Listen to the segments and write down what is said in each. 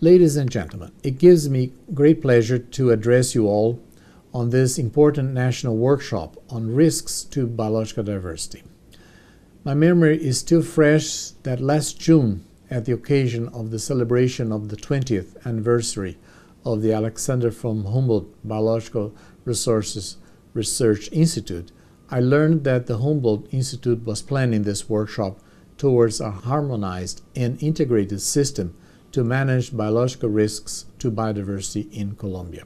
Ladies and gentlemen, it gives me great pleasure to address you all on this important national workshop on risks to biological diversity. My memory is still fresh that last June, at the occasion of the celebration of the 20th anniversary of the Alexander von Humboldt Biological Resources Research Institute, I learned that the Humboldt Institute was planning this workshop towards a harmonized and integrated system to manage biological risks to biodiversity in Colombia.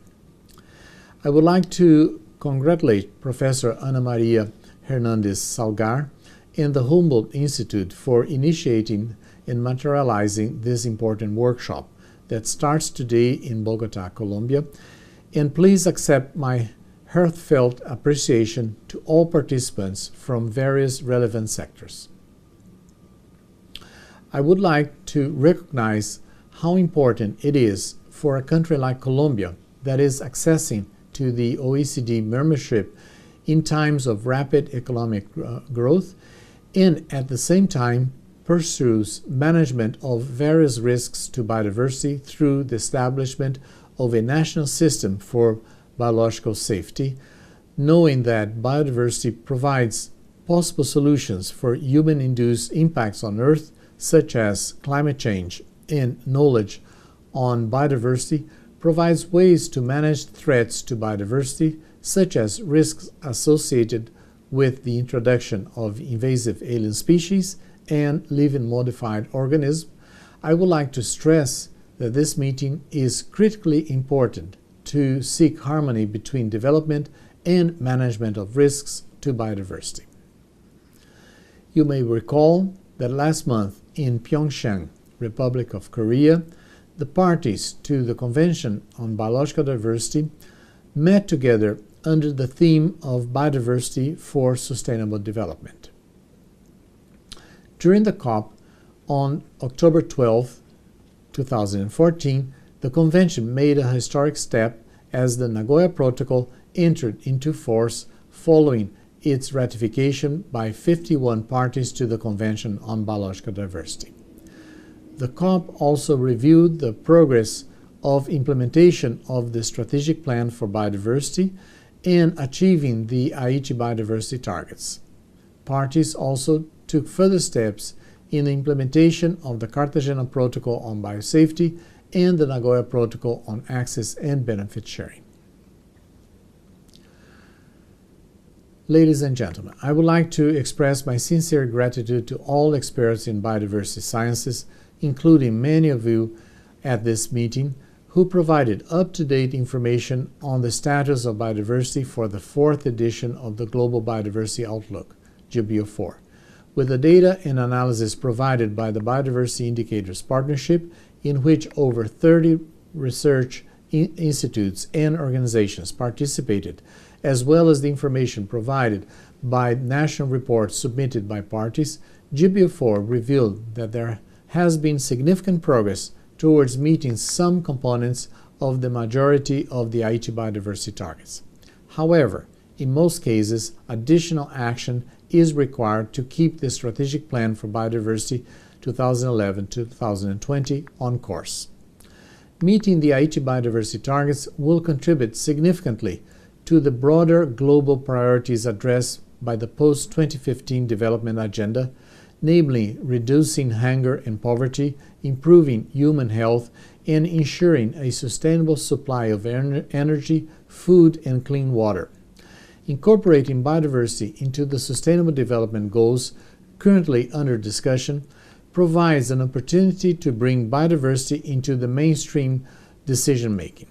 I would like to congratulate Professor Ana Maria Hernandez Salgar and the Humboldt Institute for initiating and materializing this important workshop that starts today in Bogota, Colombia, and please accept my heartfelt appreciation to all participants from various relevant sectors. I would like to recognize how important it is for a country like Colombia that is accessing to the OECD membership in times of rapid economic growth and at the same time pursues management of various risks to biodiversity through the establishment of a national system for biological safety, knowing that biodiversity provides possible solutions for human-induced impacts on Earth, such as climate change, and knowledge on biodiversity provides ways to manage threats to biodiversity, such as risks associated with the introduction of invasive alien species and living modified organisms. I would like to stress that this meeting is critically important to seek harmony between development and management of risks to biodiversity. You may recall that last month in Pyeongchang, Republic of Korea, the parties to the Convention on Biological Diversity met together under the theme of Biodiversity for Sustainable Development. During the COP on October 12, 2014, the Convention made a historic step as the Nagoya Protocol entered into force following its ratification by 51 parties to the Convention on Biological Diversity. The COP also reviewed the progress of implementation of the Strategic Plan for Biodiversity and achieving the Aichi biodiversity targets. Parties also took further steps in the implementation of the Cartagena Protocol on Biosafety and the Nagoya Protocol on Access and Benefit Sharing. Ladies and gentlemen, I would like to express my sincere gratitude to all experts in biodiversity sciences, including many of you at this meeting, who provided up-to-date information on the status of biodiversity for the 4th edition of the Global Biodiversity Outlook, GBO4, with the data and analysis provided by the Biodiversity Indicators Partnership, in which over 30 research institutes and organizations participated, as well as the information provided by national reports submitted by parties. GBO4 revealed that there has been significant progress towards meeting some components of the majority of the Aichi biodiversity targets. However, in most cases, additional action is required to keep the Strategic Plan for Biodiversity 2011-2020 on course. Meeting the Aichi biodiversity targets will contribute significantly to the broader global priorities addressed by the post-2015 development agenda, namely reducing hunger and poverty, improving human health, and ensuring a sustainable supply of energy, food, and clean water. Incorporating biodiversity into the Sustainable Development Goals currently under discussion provides an opportunity to bring biodiversity into the mainstream decision-making.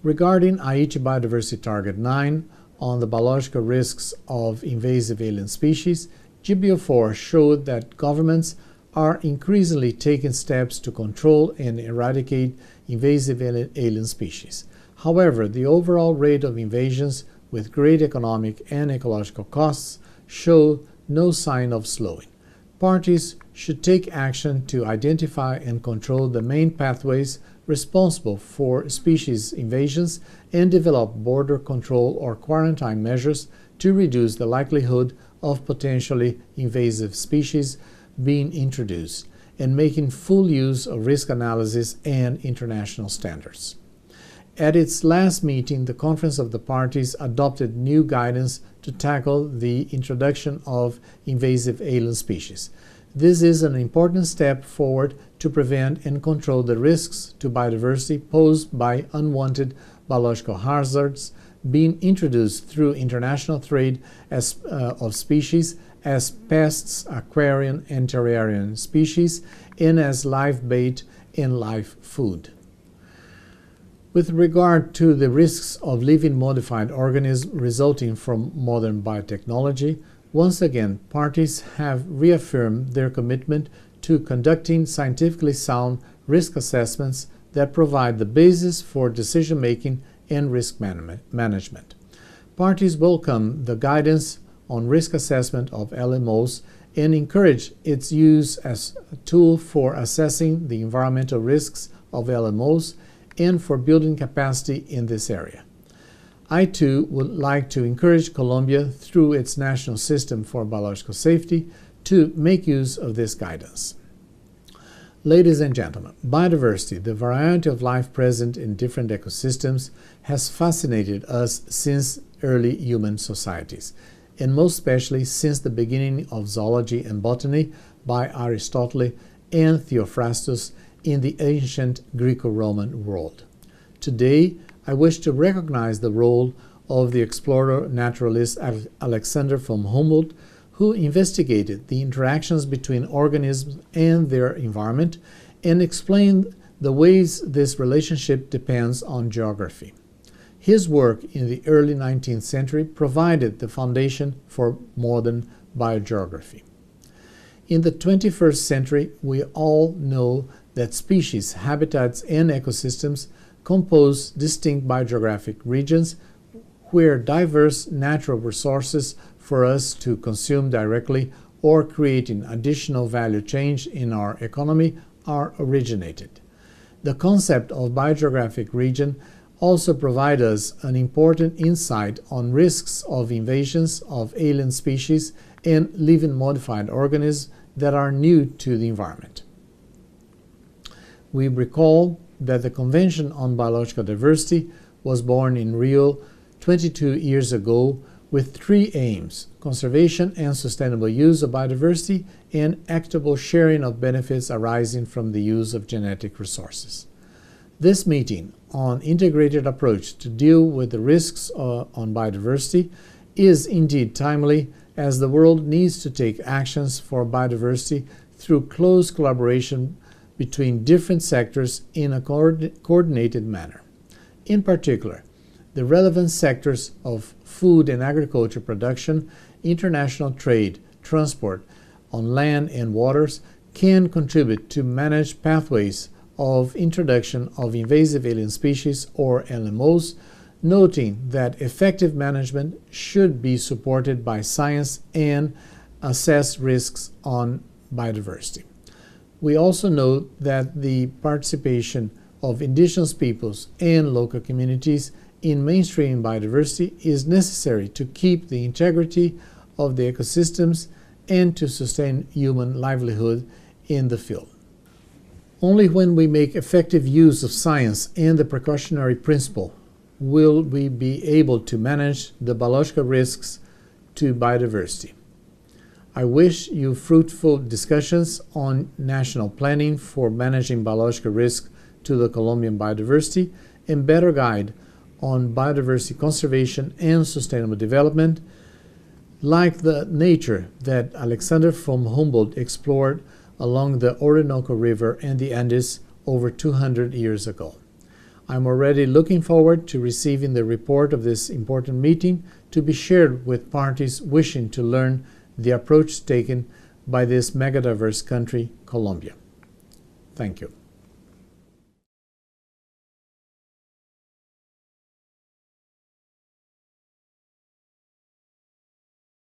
Regarding Aichi Biodiversity Target 9 on the biological risks of invasive alien species, GBO4 showed that governments are increasingly taking steps to control and eradicate invasive alien species. However, the overall rate of invasions with great economic and ecological costs show no sign of slowing. Parties should take action to identify and control the main pathways responsible for species invasions and develop border control or quarantine measures to reduce the likelihood of potentially invasive species being introduced, and making full use of risk analysis and international standards. At its last meeting, the Conference of the Parties adopted new guidance to tackle the introduction of invasive alien species. This is an important step forward to prevent and control the risks to biodiversity posed by unwanted biological hazards being introduced through international trade of species as pests, aquarium and terrarium species, and as live bait and live food. With regard to the risks of living modified organisms resulting from modern biotechnology, once again, parties have reaffirmed their commitment to conducting scientifically sound risk assessments that provide the basis for decision-making and risk management. Parties welcome the guidance on risk assessment of LMOs and encourage its use as a tool for assessing the environmental risks of LMOs and for building capacity in this area. I too would like to encourage Colombia, through its National System for Biological Safety, to make use of this guidance. Ladies and gentlemen, biodiversity, the variety of life present in different ecosystems, has fascinated us since early human societies, and most especially since the beginning of zoology and botany by Aristotle and Theophrastus in the ancient Greco-Roman world. Today, I wish to recognize the role of the explorer naturalist Alexander von Humboldt, who investigated the interactions between organisms and their environment and explained the ways this relationship depends on geography. His work in the early 19th century provided the foundation for modern biogeography. In the 21st century, we all know that species, habitats, and ecosystems compose distinct biogeographic regions where diverse natural resources for us to consume directly or creating additional value change in our economy are originated. The concept of biogeographic region also provides us an important insight on risks of invasions of alien species and living modified organisms that are new to the environment. We recall that the Convention on Biological Diversity was born in Rio 22 years ago with three aims: conservation and sustainable use of biodiversity and equitable sharing of benefits arising from the use of genetic resources. This meeting on integrated approach to deal with the risks on biodiversity is indeed timely, as the world needs to take actions for biodiversity through close collaboration between different sectors in a coordinated manner. In particular, the relevant sectors of food and agriculture production, international trade, transport on land and waters can contribute to manage pathways of introduction of invasive alien species or LMOs, noting that effective management should be supported by science and assess risks on biodiversity. We also note that the participation of indigenous peoples and local communities in mainstream biodiversity is necessary to keep the integrity of the ecosystems and to sustain human livelihood in the field. Only when we make effective use of science and the precautionary principle will we be able to manage the biological risks to biodiversity. I wish you fruitful discussions on national planning for managing biological risk to the Colombian biodiversity and better guide on biodiversity conservation and sustainable development, like the nature that Alexander von Humboldt explored along the Orinoco River and the Andes over 200 years ago. I'm already looking forward to receiving the report of this important meeting to be shared with parties wishing to learn the approach taken by this megadiverse country, Colombia. Thank you.